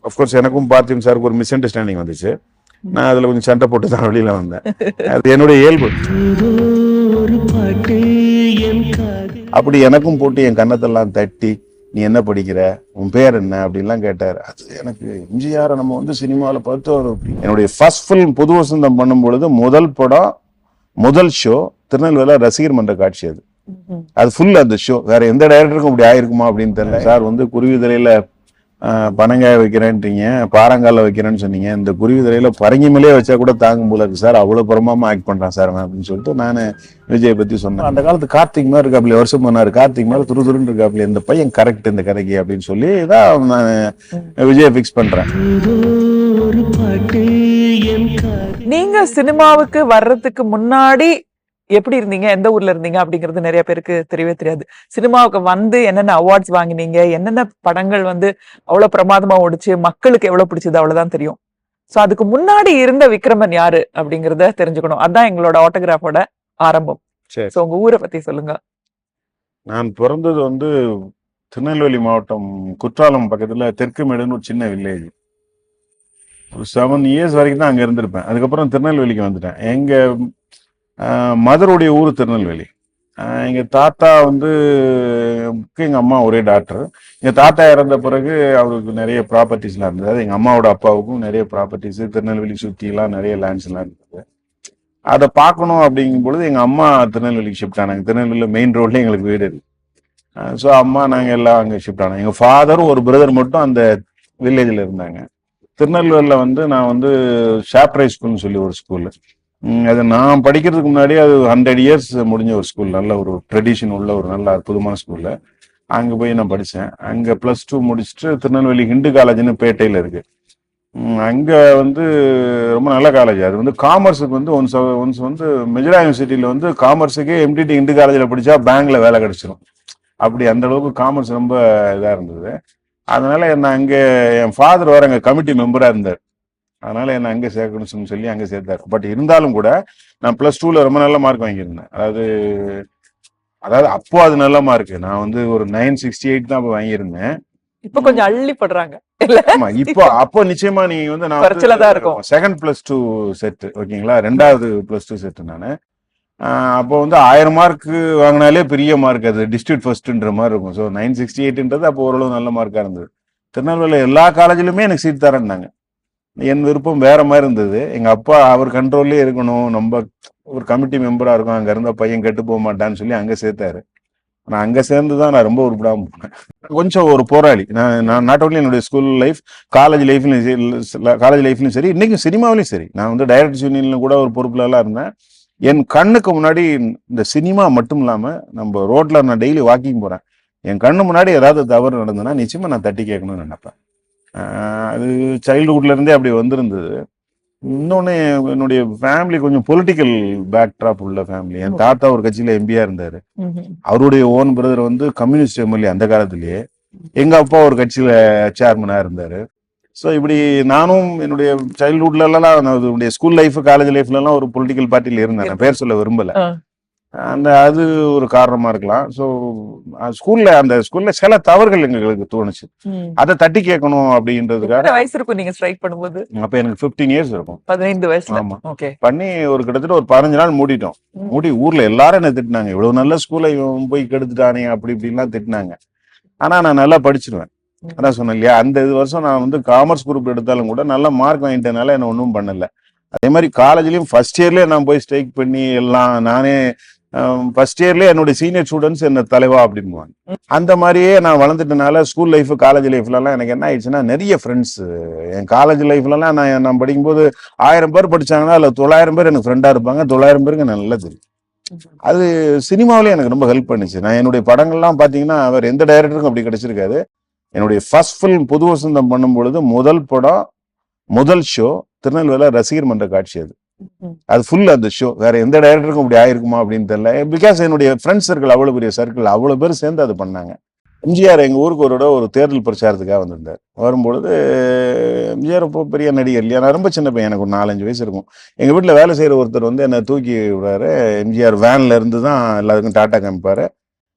Of course எனக்கும் பார்த்திபன் சாருக்கு ஒரு மிஸ் அண்டர்ஸ்டாண்டிங் வந்துச்சு. நான் அதில் கொஞ்சம் சண்டை போட்டு தான் வெளியில் வந்தேன். அது என்னுடைய இயல்பு. அப்படி எனக்கும் போட்டு என் கன்னத்தெல்லாம் தட்டி, நீ என்ன படிக்கிற, உன் பேர் என்ன அப்படின்லாம் கேட்டார். அது எனக்கு எம்ஜிஆரை நம்ம வந்து சினிமாவில் பார்த்து ஒரு என்னுடைய ஃபர்ஸ்ட் ஃபில்ம் புது வசந்தம் பண்ணும் பொழுது முதல் படம் முதல் ஷோ திருநெல்வேலியில் ரசிகர் மன்ற காட்சி. அது ஃபுல் அந்த ஷோ. வேற எந்த டைரக்டருக்கும் அப்படி ஆயிருக்குமா அப்படின்னு தெரியல. சார் வந்து குருவிதலையில பனங்காய வைக்கிறேன்றீங்க, பாறாங்கால வைக்கிறேன்னு சொன்னீங்க, இந்த குருவிதலையில பரங்கி மேலே வச்சா கூட தாங்கும் போல இருக்கு சார், அவ்வளவு பிரமாமா ஆக்ட் பண்றான் சார் அப்படின்னு சொல்லிட்டு நான் விஜயை பத்தி சொன்னேன். அந்த காலத்து கார்த்திக் மாதிரி இருக்காப்ல, வருஷம் பண்ணாரு, கார்த்திக் மாதிரி துருதுருன்னு இருக்காப்ல, இந்த பையன் கரெக்ட் இந்த கதைக்கு அப்படின்னு சொல்லி தான் நான் விஜயை பிக்ஸ் பண்றேன். நீங்க சினிமாவுக்கு வர்றதுக்கு முன்னாடி எப்படி இருந்தீங்க, எந்த ஊர்ல இருந்தீங்க அப்படிங்கிறது நிறைய பேருக்கு தெரியவே தெரியாது. சினிமாவுக்கு வந்து என்னென்ன அவார்ட்ஸ் வாங்கினீங்க, என்னென்ன படங்கள் வந்து அவ்வளவு பிரமாதமா ஓடிச்சு, மக்களுக்கு எவ்வளவு பிடிச்சது அவ்வளவுதான் தெரியும். சோ அதுக்கு முன்னாடி இருந்த விக்ரமன் யாரு அப்படிங்கறத தெரிஞ்சுக்கணும். அதான் எங்களோட ஆட்டோகிராஃபோட ஆரம்பம். சோ உங்க ஊரை பத்தி சொல்லுங்க. நான் பிறந்தது வந்து திருநெல்வேலி மாவட்டம் குற்றாலம் பக்கத்துல தெற்குமேடுன்னு ஒரு சின்ன வில்லேஜ். ஒரு 7 years வரைக்கும் தான் அங்க இருந்திருப்பேன். அதுக்கப்புறம் திருநெல்வேலிக்கு வந்துட்டேன். எங்க மதருடைய ஊர் திருநெல்வேலி. எங்க தாத்தா வந்து எங்க அம்மா ஒரே டாக்டர். எங்க தாத்தா இறந்த பிறகு அவருக்கு நிறைய ப்ராப்பர்ட்டிஸ்லாம் இருந்தது. எங்க அம்மாவோட அப்பாவுக்கும் நிறைய ப்ராப்பர்ட்டிஸ் திருநெல்வேலி சுத்தி எல்லாம் நிறைய லேண்ட்ஸ் எல்லாம் இருந்தது. அதை பார்க்கணும் அப்படிங்கும் பொழுது எங்க அம்மா திருநெல்வேலிக்கு ஷிஃப்ட் ஆனாங்க. திருநெல்வேலியில் மெயின் ரோட்ல எங்களுக்கு வீடு இருக்கு. ஸோ அம்மா நாங்கள் எல்லாம் அங்கே ஷிஃப்ட் ஆனோம். எங்க ஃபாதரும் ஒரு பிரதர் மட்டும் அந்த வில்லேஜில் இருந்தாங்க. திருநெல்வேலியில் வந்து நான் வந்து ஷாப்ரை ஸ்கூல்னு சொல்லி ஒரு ஸ்கூலு. அது நான் படிக்கிறதுக்கு முன்னாடி அது 100 years முடிஞ்ச ஒரு ஸ்கூல். நல்ல ஒரு ட்ரெடிஷன் உள்ள ஒரு நல்ல அற்புதமான ஸ்கூல்ல அங்கே போய் நான் படித்தேன். அங்கே +2 முடிச்சுட்டு திருநெல்வேலி ஹிந்து காலேஜ்னு பேட்டையில் இருக்கு. அங்கே வந்து ரொம்ப நல்ல காலேஜ். அது வந்து காமர்ஸுக்கு வந்து ஒன்ஸ் வந்து மெஜரா யூனிவர்சிட்டியில் வந்து காமர்ஸுக்கே MTT ஹிந்து காலேஜில் படித்தா பேங்க்ல வேலை கிடைச்சிரும். அப்படி அந்த அளவுக்கு காமர்ஸ் ரொம்ப இதாக இருந்தது. அதனால என்ன அங்கே என் ஃபாதர் வேற அங்கே கமிட்டி மெம்பராக இருந்தார். அதனால என்ன அங்கே சேர்க்கணும்னு சொல்லி அங்கே சேர்த்தாரு. பட் இருந்தாலும் கூட நான் +2ல ரொம்ப நல்ல மார்க் வாங்கியிருந்தேன். அதாவது அப்போ அது நல்ல மார்க். நான் வந்து ஒரு 968 தான் அப்போ வாங்கியிருந்தேன். இப்ப கொஞ்சம் அள்ளி படுறாங்க. ஆமா, இப்போ அப்போ நிச்சயமா நீங்க வந்து நான் செகண்ட் +2 செட், ஓகேங்களா, 2வது +2 செட். நான் அப்போ வந்து 1000 மார்க் வாங்கினாலே பெரிய மார்க். அது டிஸ்ட்ரிக்ட் ஃபர்ஸ்ட்ன்ற மாதிரி இருக்கும். ஸோ 968ன்றது அப்போ ஓரளவு நல்ல மார்க்கா இருந்தது. திருநெல்வேலியில் எல்லா காலேஜிலுமே எனக்கு சீட் தரேன்னாங்க. என் விருப்பம் வேற மாதிரி இருந்தது. எங்க அப்பா அவர் கண்ட்ரோல்லே இருக்கணும், நம்ம ஒரு கமிட்டி மெம்பரா இருக்கும், அங்க இருந்த பையன் கெட்டு போக மாட்டான்னு சொல்லி அங்க சேர்த்தாரு. நான் அங்க சேர்ந்துதான் நான் ரொம்ப உருப்படாம போனேன். கொஞ்சம் ஒரு போராளி. நான் நாட் ஓன்லி என்னுடைய ஸ்கூல் லைஃப், காலேஜ் லைஃப்லயும் சரி, இன்னைக்கும் சினிமாவிலையும் சரி. நான் வந்து டைரக்டர்ஸ் யூனியன்ல கூட ஒரு பொறுப்புல எல்லாம் இருந்தேன். என் கண்ணுக்கு முன்னாடி இந்த சினிமா மட்டும் இல்லாம நம்ம ரோட்ல நான் டெய்லி வாக்கிங் போறேன், என் கண்ணு முன்னாடி ஏதாவது தவறு நடந்ததுன்னா நிச்சயமா நான் தட்டி கேட்கணும்னு நினைப்பேன். அது சைல்டுஹுட்ல இருந்தே அப்படி வந்திருந்தது. இன்னொன்னு, என்னுடைய ஃபேமிலி கொஞ்சம் பொலிட்டிக்கல் பேக்ட்ராப் உள்ள ஃபேமிலி. என் தாத்தா ஒரு கட்சியில எம்பியா இருந்தாரு. அவருடைய ஓன் பிரதர் வந்து கம்யூனிஸ்ட் எம்எல்ஏ அந்த காலத்திலேயே. எங்க அப்பா ஒரு கட்சியில சேர்மனா இருந்தாரு. ஸோ இப்படி நானும் என்னுடைய சைல்டுஹுட்ல எல்லாம், என்னுடைய ஸ்கூல் லைஃப், காலேஜ் லைஃப்ல எல்லாம் ஒரு பொலிட்டிக்கல் பார்ட்டியில இருந்தேன். பேர் சொல்ல விரும்பல. அது ஒரு காரணமா இருக்கலாம். ஸோ அந்த ஸ்கூல்ல சில தவறுகள் எங்களுக்கு தோணுச்சு. அதை தட்டி கேட்கணும் அப்படின்றதுக்காக. வயசு இருக்கும் நீங்க ஸ்ட்ரைக் பண்ணும்போது? அப்ப எனக்கு 15 years இருக்கும். 15 வயசு. ஆமா. பண்ணி ஒரு கிட்டத்தட்ட ஒரு 15 நாள் மூடிட்டோம். மூடி ஊர்ல எல்லாரும் என்ன திட்டினாங்க, இவ்வளவு நல்ல ஸ்கூலை போய் கெடுத்துட்டானே அப்படி இப்படின்லாம் திட்டினாங்க. ஆனா நான் நல்லா படிச்சிருவேன். அதான் சொன்னேன் இல்லையா, அந்த வருஷம் நான் வந்து காமர்ஸ் குரூப் எடுத்தாலும் கூட நல்ல மார்க் வாங்கிட்டனால என்ன ஒன்றும் பண்ணல. அதே மாதிரி காலேஜ்லயும் ஃபர்ஸ்ட் இயர்லயே நான் போய் ஸ்ட்ரைக் பண்ணி எல்லாம் நானே. ஃபர்ஸ்ட் இயர்லயே என்னுடைய சீனியர் ஸ்டூடெண்ட்ஸ் என்ன தலைவா அப்படின்வாங்க. அந்த மாதிரியே நான் வளர்ந்துட்டனால ஸ்கூல் லைஃப், காலேஜ் லைஃப்லலாம் எனக்கு என்ன ஆயிடுச்சுன்னா, நிறைய ஃப்ரெண்ட்ஸ். என் காலேஜ் லைஃப்லலாம் நான் படிக்கும்போது 1000 பேர் படிச்சாங்கன்னா அதில் 900 பேர் எனக்கு ஃப்ரெண்டா இருப்பாங்க. 900 பேருக்கு நல்லா தெரியும். அது சினிமாவிலே எனக்கு ரொம்ப ஹெல்ப் பண்ணுச்சு. நான் என்னுடைய படங்கள்லாம் பார்த்தீங்கன்னா வேற எந்த டைரக்டருக்கும் அப்படி கிடைச்சிருக்காது. என்னுடைய ஃபர்ஸ்ட் ஃபில்ம் புது வசந்தம் பண்ணும் பொழுது முதல் படம் முதல் ஷோ திருநெல்வேலியில் ரசிகர் மன்ற காட்சி. அது ஃபுல் அந்த ஷோ. வேற எந்த டைரக்டருக்கும் அப்படி ஆயிருக்குமா அப்படின்னு தெரியல. பிகாஸ் என்னுடைய ஃப்ரெண்ட்ஸ் சர்க்கிள் அவ்வளவு பெரிய சர்க்கிள், அவ்வளவு பேர் சேர்ந்து அது பண்ணாங்க. எம்ஜிஆர் எங்க ஊருக்கு ஒரு தேர்தல் பிரச்சாரத்துக்காக வந்திருந்தார். வரும்பொழுது எம்ஜிஆர் இப்போ பெரிய நடிகர் இல்லையா, நான் ரொம்ப சின்ன பையன், எனக்கு ஒரு 4-5 வயசு இருக்கும். எங்க வீட்டுல வேலை செய்யற ஒருத்தர் வந்து என்னை தூக்கி விடுறாரு. எம்ஜிஆர் வேன்ல இருந்து தான் எல்லாருக்கும் டாட்டா காமிப்பாரு.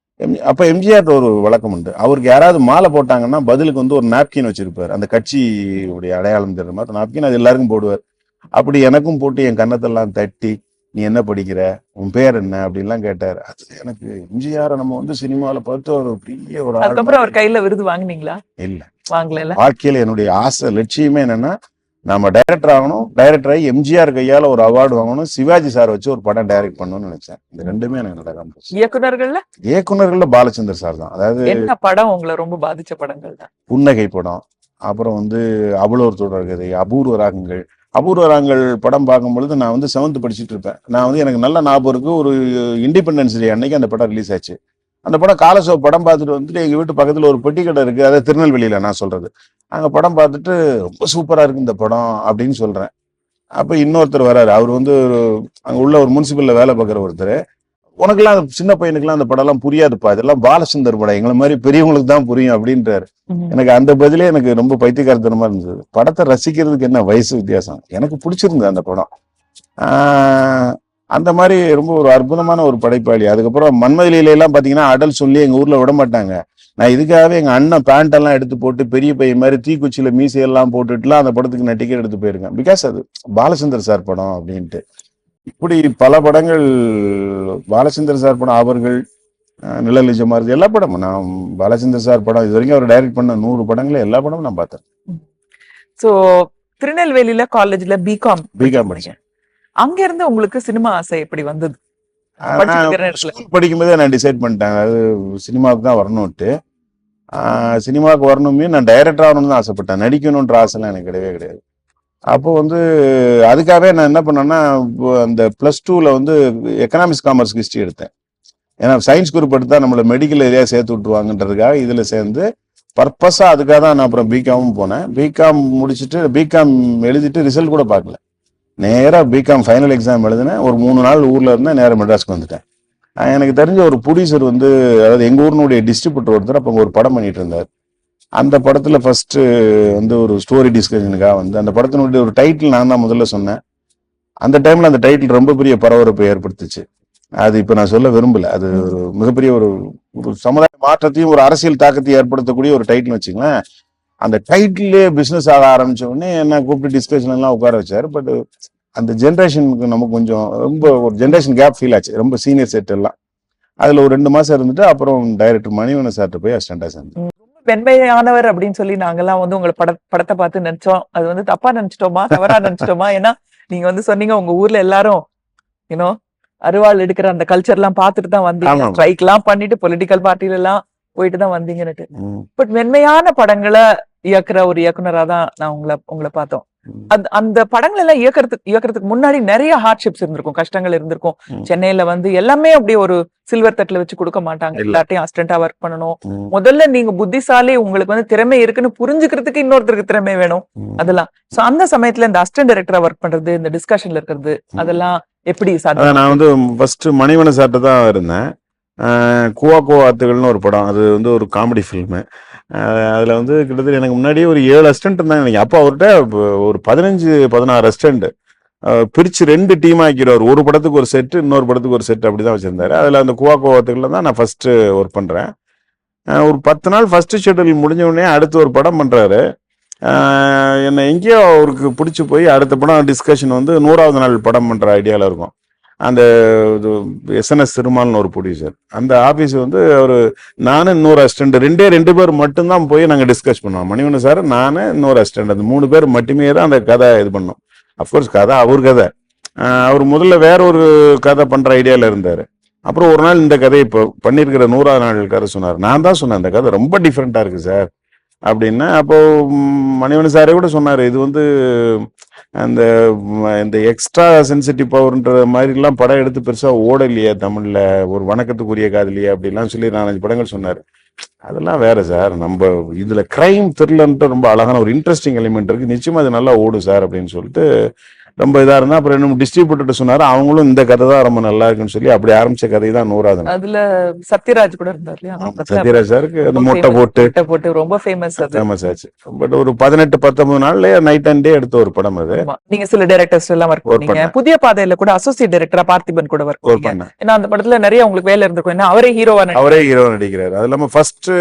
அப்ப எம்ஜிஆர் ஒரு வழக்கம் உண்டு, அவருக்கு யாராவது மாலை போட்டாங்கன்னா பதிலுக்கு வந்து ஒரு நாப்கின் வச்சிருப்பார், அந்த கட்சியுடைய அடையாளம் தெரியுற மாதிரி நாப்கின், அது எல்லாருக்கும் போடுவார். அப்படி எனக்கும் போட்டு என் கன்னத்தெல்லாம் தட்டி, நீ என்ன படிக்கிற, உன் பேர் என்ன அப்படின்லாம் கேட்டார். அது எனக்கு எம்ஜிஆரை நம்ம வந்து சினிமாவில பார்த்து ஒரு பெரிய ஒரு அதுக்கப்புறம் அவர் கையில விருது வாங்குனீங்களா? இல்ல, வாங்கல. வாழ்க்கையில என்னுடைய ஆசை லட்சியமே என்னன்னா, நம்ம டைரக்டர் ஆகணும், டைரக்டர் ஆகி எம்ஜிஆர் கையால ஒரு அவார்டு வாங்கணும், சிவாஜி சார் வச்சு ஒரு படம் டைரக்ட் பண்ணணும்னு நினைச்சேன். இந்த ரெண்டுமே எனக்கு நடக்காம போச்சு. இயக்குனர்கள்ல பாலச்சந்தர் சார் தான். அதாவது என்ன படம் உங்களை ரொம்ப பாதிச்ச படங்கள் தான்? புன்னகை படம், அப்புறம் வந்து அவ்வளோர் தொடர்கதை, அபூர்வ ராகங்கள். அபூர்வ ராகங்கள் படம் பார்க்கும் பொழுது நான் வந்து 7th படிச்சுட்டு இருப்பேன். நான் வந்து எனக்கு நல்ல ஞாபகம் இருக்கு, ஒரு இண்டிபெண்டன்ஸ் டே அன்னைக்கு அந்த படம் ரிலீஸ் ஆச்சு. அந்த படம் காலசோ படம் பார்த்துட்டு வந்துட்டு எங்க வீட்டு பக்கத்துல ஒரு பெட்டி கடை இருக்கு, அதாவது திருநெல்வேலியில நான் சொல்றது, அங்க படம் பார்த்துட்டு ரொம்ப சூப்பரா இருக்கு இந்த படம் அப்படின்னு சொல்றேன். அப்ப இன்னொருத்தர் வராரு, அவர் வந்து அங்க உள்ள ஒரு முனிசிபல்ல வேலை பார்க்குற ஒருத்தர், உனக்கெல்லாம் சின்ன பையனுக்குலாம் அந்த படம் எல்லாம் புரியாதுப்பா, இதெல்லாம் பாலச்சந்தர் படம், எங்களை மாதிரி பெரியவங்களுக்கு தான் புரியும் அப்படின்றாரு. எனக்கு அந்த பதிலே எனக்கு ரொம்ப பைத்தியக்காரத்தனமா இருந்தது. படத்தை ரசிக்கிறதுக்கு என்ன வயசு வித்தியாசம், எனக்கு பிடிச்சிருந்தது அந்த படம். அந்த மாதிரி ரொம்ப ஒரு அற்புதமான ஒரு படைப்பாளி. அதுக்கப்புறம் மன்மதிலையில எல்லாம் பாத்தீங்கன்னா அடல் சொல்லி எங்க ஊர்ல விட மாட்டாங்க. நான் இதுக்காகவே எங்க அண்ணன் பேண்ட் எல்லாம் எடுத்து போட்டு பெரிய பையன் மாதிரி தீக்குச்சியில மீசையெல்லாம் போட்டுட்டுலாம் அந்த படத்துக்கு நான் டிக்கெட் எடுத்து போயிருக்கேன். பிகாஸ் அது பாலச்சந்தர் சார் படம் அப்படின்ட்டு. இப்படி பல படங்கள் பாலச்சந்தர் சார் படம், அவர்கள், நிழல் நிஜமானது, எல்லா படமும் நான் பாலச்சந்தர் சார் படம் இது வரைக்கும் அவர் டைரக்ட் பண்ண 100 படங்களே எல்லா படமும் நான் பார்த்தேன். சோ திருநெல்வேலியில காலேஜ்ல பிகாம் படிச்சேன். அங்க இருந்து உங்களுக்கு சினிமா ஆசை எப்படி வந்தது? ஸ்கூல் படிக்கும்போதே நான் டிசைட் பண்ணிட்டேன், அது சினிமாவுக்கு தான் வரணும்ட்டு. சினிமாவுக்கு வரணுமே, நான் டைரக்டர் ஆகணும்னு தான் ஆசைப்பட்டேன், நடிக்கணுன்ற ஆசைலாம் எனக்கு கிடையவே கிடையாது. அப்போ வந்து அதுக்காகவே நான் என்ன பண்ணேன்னா, அந்த +2ல வந்து எக்கனாமிக்ஸ் காமர்ஸ் ஹிஸ்ட்ரி எடுத்தேன். ஏன்னா சயின்ஸ் குரூப் எடுத்தா நம்மளை மெடிக்கல் ஏரியா சேர்த்து விட்டுருவாங்கன்றதுக்காக இதுல சேர்ந்து பர்பஸா அதுக்காக தான் நான் அப்புறம் பிகாமும் போனேன். பிகாம் முடிச்சுட்டு பிகாம் எழுதிட்டு ரிசல்ட் கூட பார்க்கல, நேரா பிகாம் ஃபைனல் எக்ஸாம் எழுதினேன். ஒரு 3 நாள் ஊர்ல இருந்தேன், நேரம் மெட்ராஸ்க்கு வந்துட்டேன். எனக்கு தெரிஞ்ச ஒரு ப்ரொடியூசர் வந்து, அதாவது எங்க ஊரினுடைய டிஸ்ட்ரிபியூட்டர் ஒருத்தர் அப்போ ஒரு படம் பண்ணிட்டு இருந்தார். அந்த படத்துல ஃபர்ஸ்ட் வந்து ஒரு ஸ்டோரி டிஸ்கஷனுக்காக வந்து அந்த படத்தினுடைய ஒரு டைட்டில் நான் தான் முதல்ல சொன்னேன். அந்த டைம்ல அந்த டைட்டில் ரொம்ப பெரிய பரபரப்பை ஏற்படுத்துச்சு. அது இப்ப நான் சொல்ல விரும்பல, அது ஒரு மிகப்பெரிய ஒரு சமுதாய மாற்றத்தையும் ஒரு அரசியல் தாக்கத்தையும் ஏற்படுத்தக்கூடிய ஒரு டைட்டில் வச்சுங்களேன். அந்த டைட்டிலே பிசினஸ் ஆக ஆரம்பிச்ச உடனே என்ன கூப்பிட்டு டிஸ்கஷன் எல்லாம் உட்கார வச்சாரு. பட் அந்த ஜென்ரேஷனுக்கு நமக்கு கொஞ்சம் ரொம்ப ஒரு ஜென்ரேஷன் கேப் ஃபீல் ஆச்சு, ரொம்ப சீனியர் செட் எல்லாம். அதுல ஒரு 2 மாசம் இருந்துட்டு அப்புறம் டைரக்டர் மணிவண்ணன் சார்ட்ட போய் அசிஸ்டண்டா சேர்ந்தேன். வெண்மையானவர் அப்படின்னு சொல்லி நாங்கெல்லாம் வந்து உங்களை படத்தை பார்த்து நினைச்சோம். அது வந்து தப்பா நினைச்சிட்டோமா, தவறா நினைச்சிட்டோமா? ஏன்னா நீங்க வந்து சொன்னீங்க உங்க ஊர்ல எல்லாரும் யூனோ அருவாள் எடுக்கிற அந்த கல்ச்சர் எல்லாம் பார்த்துட்டு தான் வந்தீங்க, ஸ்ட்ரைக் எல்லாம் பண்ணிட்டு பொலிட்டிக்கல் பார்ட்டில எல்லாம் போயிட்டு தான் வந்தீங்கன்னுட்டு. பட் வெண்மையான படங்களை இயக்குற ஒரு இயக்குனரா தான் நான் உங்களை பார்த்தோம். அந்த படங்கள் எல்லாம் இயக்குறதுக்கு முன்னாடி நிறைய ஹார்ட்ஷிப்ஸ் இருந்திருக்கும், கஷ்டங்கள் இருந்திருக்கும். சென்னையில வந்து எல்லாமே அப்படியே ஒரு சில்வர் தட்டுல வச்சு கொடுக்க மாட்டாங்க, எல்லாத்தையும் அசிஸ்டண்டா ஒர்க் பண்ணணும். முதல்ல நீங்க புத்திசாலி, உங்களுக்கு வந்து திறமை இருக்குன்னு புரிஞ்சுக்கிறதுக்கு இன்னொருத்தருக்கு திறமை வேணும். அதெல்லாம் சோ அந்த சமயத்துல இந்த அசிஸ்டன்ட் டைரக்டரா ஒர்க் பண்றது, இந்த டிஸ்கஷன்ல இருக்கிறது, அதெல்லாம் எப்படி சாத்தியம்? நான் வந்து ஃபர்ஸ்ட் மணிவண்ணன் சார்ட்ட தான் இருந்தேன். குவா ஆத்துகள்னு ஒரு படம், அது வந்து ஒரு காமெடி ஃபில்மு. அதில் வந்து கிட்டத்தட்ட எனக்கு முன்னாடியே ஒரு 7 அசிஸ்டன்ட் இருந்தாங்க நினைக்கிறேன். அப்போ அவர்கிட்ட ஒரு 15-16 அசிஸ்டன்ட் பிரித்து 2 டீம் ஆக்கிடுவார். ஒரு படத்துக்கு ஒரு செட்டு, இன்னொரு படத்துக்கு ஒரு செட், அப்படி தான் வச்சுருந்தாரு. அதில் அந்த குவா ஆத்துகளில் தான் நான் ஃபஸ்ட்டு ஒர்க் பண்ணுறேன். ஒரு 10 நாள் ஃபஸ்ட்டு ஷெட்யூல் முடிஞ்ச உடனே அடுத்து ஒரு படம் பண்ணுறாரு. என்னை எங்கேயோ அவருக்கு பிடிச்சி போய் அடுத்த படம் டிஸ்கஷன் வந்து 100வது நாள் படம் பண்ணுற ஐடியாவில் இருக்கும். அந்த SNS திருமால்னு ஒரு ப்ரொடியூசர், அந்த ஆஃபீஸ் வந்து அவர், நானும் இன்னொரு அசிஸ்டன்ட், 2 பேர் மட்டும்தான் போய் நாங்கள் டிஸ்கஸ் பண்ணுவோம். மணிவண்ணன் சார், நான், இன்னொரு அசிஸ்டன்ட், அந்த 3 பேர் மட்டுமே தான் அந்த கதை இது பண்ணோம். அஃப்கோர்ஸ் கதை அவர் கதை, அவர் முதல்ல வேற ஒரு கதை பண்ணுற ஐடியாவில் இருந்தார். அப்புறம் ஒரு நாள் இந்த கதையை இப்போ பண்ணியிருக்கிற 100வது நாள் கதை சொன்னார். நான் தான் சொன்னேன், அந்த கதை ரொம்ப டிஃப்ரெண்ட்டாக இருக்குது சார் அப்படின்னா. அப்போ மணிவண்ணன் சாரே கூட சொன்னார், இது வந்து இந்த எக்ஸ்ட்ரா சென்சிட்டிவ் பவர்ன்ற மாதிரிலாம் படம் எடுத்து பெருசாக ஓடலையே தமிழில், ஒரு வணக்கத்துக்குரிய காதலியே அப்படிலாம் சொல்லி 4-5 படங்கள் சொன்னார். அதெல்லாம் வேற சார், நம்ம இதில் கிரைம் த்ரில்லர்ன்ட்டு ரொம்ப அழகான ஒரு இன்ட்ரெஸ்டிங் எலிமெண்ட் இருக்குது, நிச்சயமாக அது நல்லா ஓடும் சார் அப்படின்னு சொல்லிட்டு ரொம்ப இதா இருந்தா அப்புறம் இன்னும் டிஸ்ட்ரிபியூட்டர் சொன்னாரு, அவங்களும் இந்த கதை தான் ரொம்ப நல்லா இருக்குன்னு சொல்லி அப்படி ஆரம்பிச்ச கதை தான் 100வது நாள். அதுல சத்யராஜ் கூட இருந்தார் இல்லையா? சத்யராஜ் சாருக்கு அந்த ரொம்ப முட்டை famous. போட்டு முட்டை போட்டு ரொம்ப ஃபேமஸ் அது. ஃபேமஸ் ஆச்சு. பட் ஒரு 18-19 நாள்லயே நைட் அண்ட் டே எடுத்த ஒரு படம் அது. ஆமா. நீங்க சில டைரக்டர்ஸ் எல்லாம் ஒர்க் Work பண்ணீங்க. பண்ணேன். புதிய பாதையில கூட அசோசியேட் டைரக்டரா பார்த்திபன் கூட ஒர்க் ஒர்க் பண்ணீங்க. பண்ணேன். ஏன்னா அந்த படத்துல நிறைய உங்களுக்கு வேலை இருந்திருக்கும். ஏன்னா அவரே ஹீரோவா அவரே ஹீரோ நடிக்கிறாரு. அது இல்லாம ஃபர்ஸ்ட்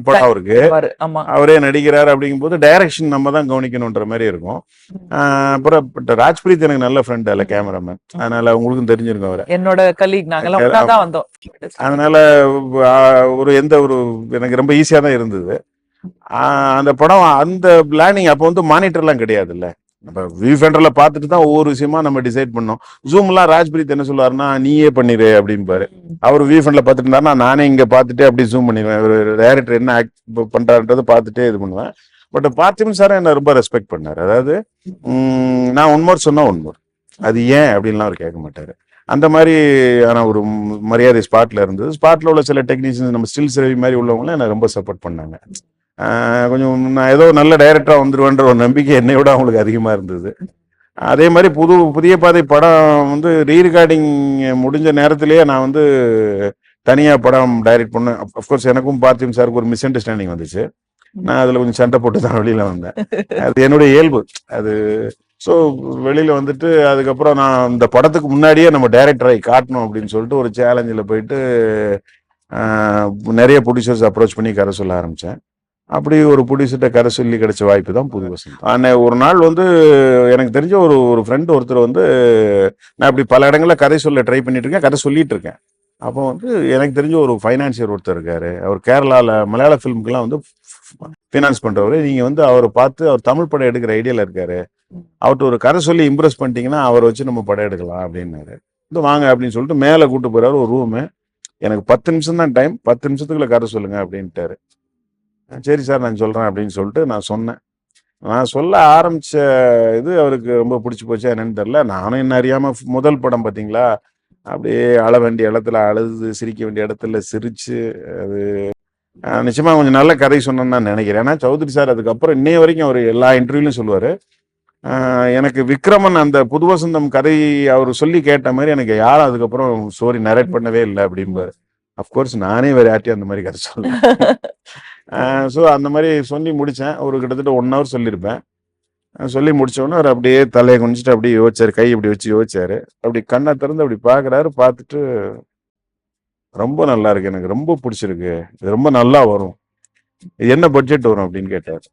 படம் அவருக்கு. நடிப்பாரு. ஆமா. அவரே நடிக்கிறாரு அப்படிங்கும்போது டைரக்ஷன் நம்ம தான் கவனிக்கணுன்ற மாதிரி இருக்கும். அப்புறம் ராஜ்பிரீத் எனக்கு நல்ல ஃப்ரெண்ட் அல்ல கேமராமேன், அதனால உங்களுக்கும் தெரிஞ்சிருக்கும் அவரை. என்னோட கலீக் நாங்கெல்லாம் ஒண்ணா தான் வந்தோம். அதனால ஒரு எந்த ஒரு எனக்கு ரொம்ப ஈஸியா தான் இருந்தது. அந்த படம் அந்த பிளானிங் அப்போ வந்து மானிட்டர்லாம் கிடையாது இல்ல, நம்ம வியூ ஃபைண்டர்ல பார்த்துட்டு தான் ஒவ்வொரு விஷயமா நம்ம டிசைட் பண்ணோம். ஜூம்லாம் ராஜ்பிரீத் என்ன சொல்லுவாருன்னா நீயே பண்ணிரு அப்படிம்பாரு. அவர் வியூ ஃபைண்டர்ல பார்த்துட்டு இருந்தாருன்னா நானே இங்க பார்த்துட்டு அப்படி ஜூம் பண்ணிடுவேன். ஒரு டைரக்டர் என்ன ஆக்ட் பண்றாருன்றதை பார்த்துட்டே இது பண்ணுவேன். பட் பார்த்திபன் சார் என்ன ரொம்ப ரெஸ்பெக்ட் பண்ணாரு. அதாவது நான் ஒன்மோர் சொன்னா ஒன்மோர், அது ஏன் அப்படின்லாம் அவர் கேட்க மாட்டாரு. அந்த மாதிரி ஆனா ஒரு மரியாதை ஸ்பாட்ல இருந்தது. ஸ்பாட்ல உள்ள சில டெக்னீஷியன்ஸ் நம்ம ஸ்டில்ஸ் ரவி மாதிரி உள்ளவங்களும் என்ன ரொம்ப சப்போர்ட் பண்ணாங்க. கொஞ்சம் நான் ஏதோ நல்ல டைரக்டரா வந்துருவேன்ற ஒரு நம்பிக்கை என்னை விட அவங்களுக்கு அதிகமா இருந்தது. அதே மாதிரி புதிய பாதை படம் வந்து ரீரெக்கார்டிங் முடிஞ்ச நேரத்திலேயே நான் வந்து தனியா படம் டைரக்ட் பண்ணேன். அப்கோர்ஸ் எனக்கும் பார்த்திபன் சாருக்கு ஒரு மிஸ் அண்டர்ஸ்டாண்டிங் வந்துச்சு. நான் அதுல கொஞ்சம் சண்டை போட்டு தான் வெளியில வந்தேன். அது என்னுடைய இயல்பு அது. ஸோ வெளியில வந்துட்டு அதுக்கப்புறம் நான் இந்த படத்துக்கு முன்னாடியே நம்ம டைரக்டரை காட்டணும் அப்படின்னு சொல்லிட்டு ஒரு சேலஞ்சில் போயிட்டு நிறைய ப்ரொடியூசர்ஸ் அப்ரோச் பண்ணி கரை சொல்ல ஆரம்பிச்சேன். அப்படி ஒரு ப்ரொடியூசர்கிட்ட கரை சொல்லி கிடைச்ச வாய்ப்பு தான் புது வசந்த். ஆனால் ஒரு நாள் வந்து எனக்கு தெரிஞ்ச ஒரு ஃப்ரெண்டு ஒருத்தர் வந்து நான் இப்படி பல இடங்களில் கதை சொல்ல ட்ரை பண்ணிட்டு இருக்கேன், கதை சொல்லிட்டு இருக்கேன். அப்போ வந்து எனக்கு தெரிஞ்ச ஒரு ஃபைனான்சியர் ஒருத்தர் இருக்காரு. அவர் கேரளாவில் மலையாள ஃபிலிமுக்கெல்லாம் வந்து ஃபினான்ஸ் பண்றவரு. நீங்க வந்து அவரை பார்த்து அவர் தமிழ் படம் எடுக்கிற ஐடியால இருக்காரு, அவர்கிட்ட ஒரு கதை சொல்லி இம்ப்ரெஸ் பண்ணிட்டீங்கன்னா அவரை வச்சு நம்ம படம் எடுக்கலாம் அப்படின்னாரு. வந்து வாங்க அப்படின்னு சொல்லிட்டு மேலே கூட்டு போறாரு ஒரு ரூமு. எனக்கு 10 நிமிஷம் தான் டைம், 10 நிமிஷத்துக்குள்ள கதை சொல்லுங்க அப்படின்ட்டாரு. சரி சார் நான் சொல்றேன் அப்படின்னு சொல்லிட்டு நான் சொன்னேன். நான் சொல்ல ஆரம்பிச்ச இது அவருக்கு ரொம்ப பிடிச்சி போச்சா என்னன்னு தெரியல. நானும் என்ன அறியாம முதல் படம் பார்த்தீங்களா, அப்படியே அழ வேண்டிய இடத்துல அழுது, சிரிக்க வேண்டிய இடத்துல சிரிச்சு, அது நிச்சயமா கொஞ்சம் நல்ல கதை சொன்னேன்னு நான் நினைக்கிறேன். ஏன்னா சௌத்ரி சார் அதுக்கப்புறம் இன்னைய வரைக்கும் அவர் எல்லா இன்டர்வியூலையும் சொல்லுவாரு, எனக்கு விக்ரமன் அந்த புது வசந்தம் கதை அவர் சொல்லி கேட்ட மாதிரி எனக்கு யாரும் அதுக்கப்புறம் ஸ்டோரி நரேட் பண்ணவே இல்லை அப்படிம்பாரு. அப்கோர்ஸ் நானே வேற யார்ட்டையும் அந்த மாதிரி கதை சொல்லுவேன். ஸோ அந்த மாதிரி சொல்லி முடித்தேன். ஒரு கிட்டத்தட்ட 1 hour சொல்லியிருப்பேன். சொல்லி முடிச்சோடனே அவர் அப்படியே தலையை குனிச்சிட்டு அப்படியே யோசிச்சாரு, கை இப்படி வச்சு யோசிச்சாரு. அப்படி கண்ணை திறந்து அப்படி பார்க்குறாரு. பார்த்துட்டு ரொம்ப நல்லா இருக்கு, எனக்கு ரொம்ப பிடிச்சிருக்கு, இது ரொம்ப நல்லா வரும், இது என்ன பட்ஜெட் வரும் அப்படின்னு கேட்டார்.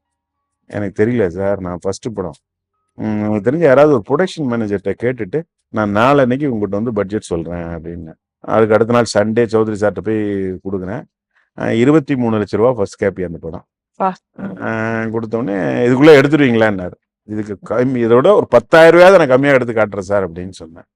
எனக்கு தெரியல சார், நான் ஃபர்ஸ்ட் படம், உங்களுக்கு தெரிஞ்ச யாராவது ஒரு ப்ரொடக்ஷன் மேனேஜர்கிட்ட கேட்டுட்டு நான் நாளன்னைக்கு உங்கள்கிட்ட வந்து பட்ஜெட் சொல்கிறேன் அப்படின்னு. அதுக்கு அடுத்த நாள் சண்டே சௌத்ரி சார்கிட்ட போய் கொடுக்குறேன். 23 லட்ச ரூபா ஃபர்ஸ்ட் கேப்பி அந்த படம். கொடுத்தோடனே இதுக்குள்ளே எடுத்துருவீங்களான்னாரு. இதுக்கு கம்மி, இதோட ஒரு 10,000 ரூபாய் நான் கம்மியாக எடுத்து காட்டுறேன் சார் அப்படின்னு சொன்னேன்.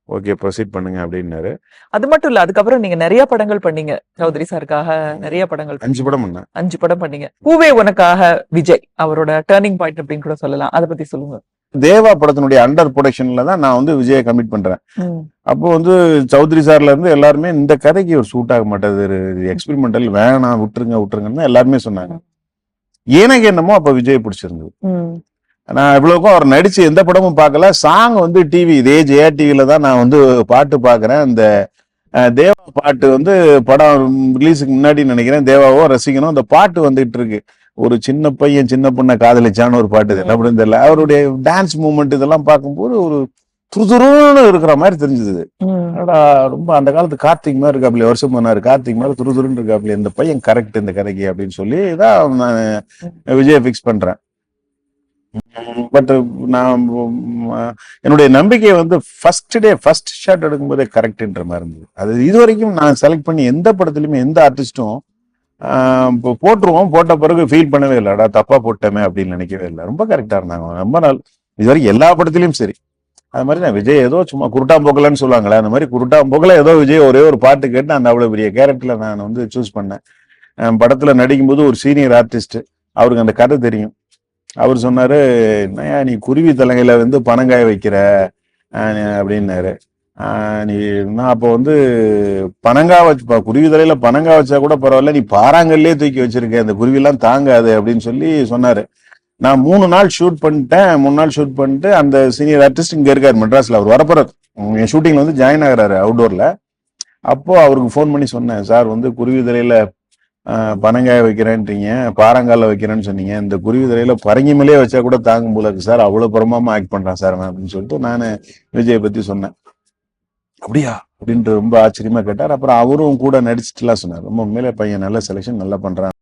ஓகே ப்ரொசீட் பண்ணுங்க அப்படின்னாரு. அது மட்டும் இல்ல, அதுக்கப்புறம் நீங்க நிறைய படங்கள் பண்ணீங்க சௌத்ரி சாருக்காக. நிறைய படங்கள் 5 படம் பண்ணேன். 5 படம் பண்ணீங்க. பூவே உனக்காக விஜய் அவரோட டர்னிங் பாயிண்ட் அப்படின்னு கூட சொல்லலாம், அதை பத்தி சொல்லுங்க. தேவா படத்தினுடைய அண்டர் ப்ரொடக்ஷன்ல தான் நான் வந்து விஜயை கமிட் பண்றேன். அப்போ வந்து சௌத்ரி சார்ல இருந்து எல்லாருமே இந்த கதைக்கு ஒரு சூட் ஆக மாட்டேது, எக்ஸ்பெரிமெண்டல் வேணாம், விட்டுருங்கன்னு எல்லாருமே சொன்னாங்க. எனக்கு என்னமோ அப்ப விஜய் பிடிச்சிருந்தது. நான் இவ்வளவுக்கும் அவர் நடிச்சு எந்த படமும் பார்க்கல. சாங் வந்து டிவி, இதே ஜெயா டிவில தான் நான் வந்து பாட்டு பாக்குறேன். அந்த தேவா பாட்டு வந்து படம் ரிலீஸுக்கு முன்னாடி நினைக்கிறேன், தேவாவோ ரசிக்கணும், அந்த பாட்டு வந்துட்டு இருக்கு. ஒரு சின்ன பையன் சின்ன பொண்ணை காதலிச்சான்னு ஒரு பாட்டு, என்ன அப்படின்னு தெரியல. அவருடைய டான்ஸ் மூவ்மெண்ட் இதெல்லாம் பார்க்கும்போது ஒரு துருதுருன்னு இருக்கிற மாதிரி தெரிஞ்சது. ரொம்ப அந்த காலத்து கார்த்திக் மாதிரி இருக்காப்ல, வருஷம் போனாரு கார்த்திக் மாதிரி துருதுருன்னு இருக்காப்ல, இந்த பையன் கரெக்ட் இந்த கதைக்கு அப்படின்னு சொல்லி தான் நான் விஜயை ஃபிக்ஸ் பண்றேன். பட் நான் என்னுடைய நம்பிக்கை வந்து ஃபர்ஸ்ட் ஷாட் எடுக்கும்போதே கரெக்ட்ன்ற மாதிரி இருந்தது. அது இது வரைக்கும் நான் செலக்ட் பண்ணி எந்த படத்துலையுமே எந்த ஆர்டிஸ்டும் போட்டுருவோம், போட்ட பிறகு ஃபீல் பண்ணவே இல்லைடா தப்பா போட்டமே அப்படின்னு நினைக்கவே இல்லை. ரொம்ப கரெக்டா இருந்தாங்க ரொம்ப நாள். இது வரைக்கும் எல்லா படத்துலயும் சரி. அது மாதிரி நான் விஜய் ஏதோ சும்மா குருட்டாம்போக்கலன்னு சொல்லுவாங்களே, அந்த மாதிரி குருட்டாம்போக்கல ஏதோ விஜய் ஒரே ஒரு பாட்டு கேட்டு அந்த அவ்வளவு பெரிய கேரக்டர்ல நான் வந்து சூஸ் பண்ணேன். படத்துல நடிக்கும்போது ஒரு சீனியர் ஆர்டிஸ்ட், அவருக்கு அந்த கதை தெரியும். அவர் சொன்னாரு, என்னையா நீ குருவி தலைகையில வந்து பனங்காய வைக்கிற அப்படின்னாரு. நான் அப்போ வந்து பனங்காய் வச்சு, குருவி தலையில பனங்காய் வச்சா கூட பரவாயில்ல, நீ பாறாங்கல்லே தூக்கி வச்சிருக்க, அந்த குருவிலாம் தாங்காது அப்படின்னு சொல்லி சொன்னாரு. நான் 3 நாள் ஷூட் பண்ணிட்டேன். 3 நாள் ஷூட் பண்ணிட்டு அந்த சீனியர் ஆர்டிஸ்ட் இங்க இருக்காரு மெட்ராஸ்ல. அவர் வரப்போறாரு, என் ஷூட்டிங்ல வந்து ஜாயின் ஆகுறாரு அவுட்டோர்ல. அப்போ அவருக்கு ஃபோன் பண்ணி சொன்னேன், சார் வந்து குருவி தலையில பனங்காய வைக்கிறேன்றீங்க, பாறங்கால வைக்கிறேன்னு சொன்னீங்க, இந்த குருவி தலையில பரங்கி மேலே வச்சா கூட தாங்கும் போல இருக்கு சார், அவ்வளவு பிரமாமா ஆக்ட் பண்றான் சார் அப்படின்னு சொல்லிட்டு நான் விஜயை பத்தி சொன்னேன். அப்படியா அப்படின்ட்டு ரொம்ப ஆச்சரியமா கேட்டார். அப்புறம் அவரும் கூட நடிச்சுட்டுலாம் சொன்னார், ரொம்ப உண்மையிலே பையன் நல்ல செலெக்ஷன், நல்லா பண்றான்.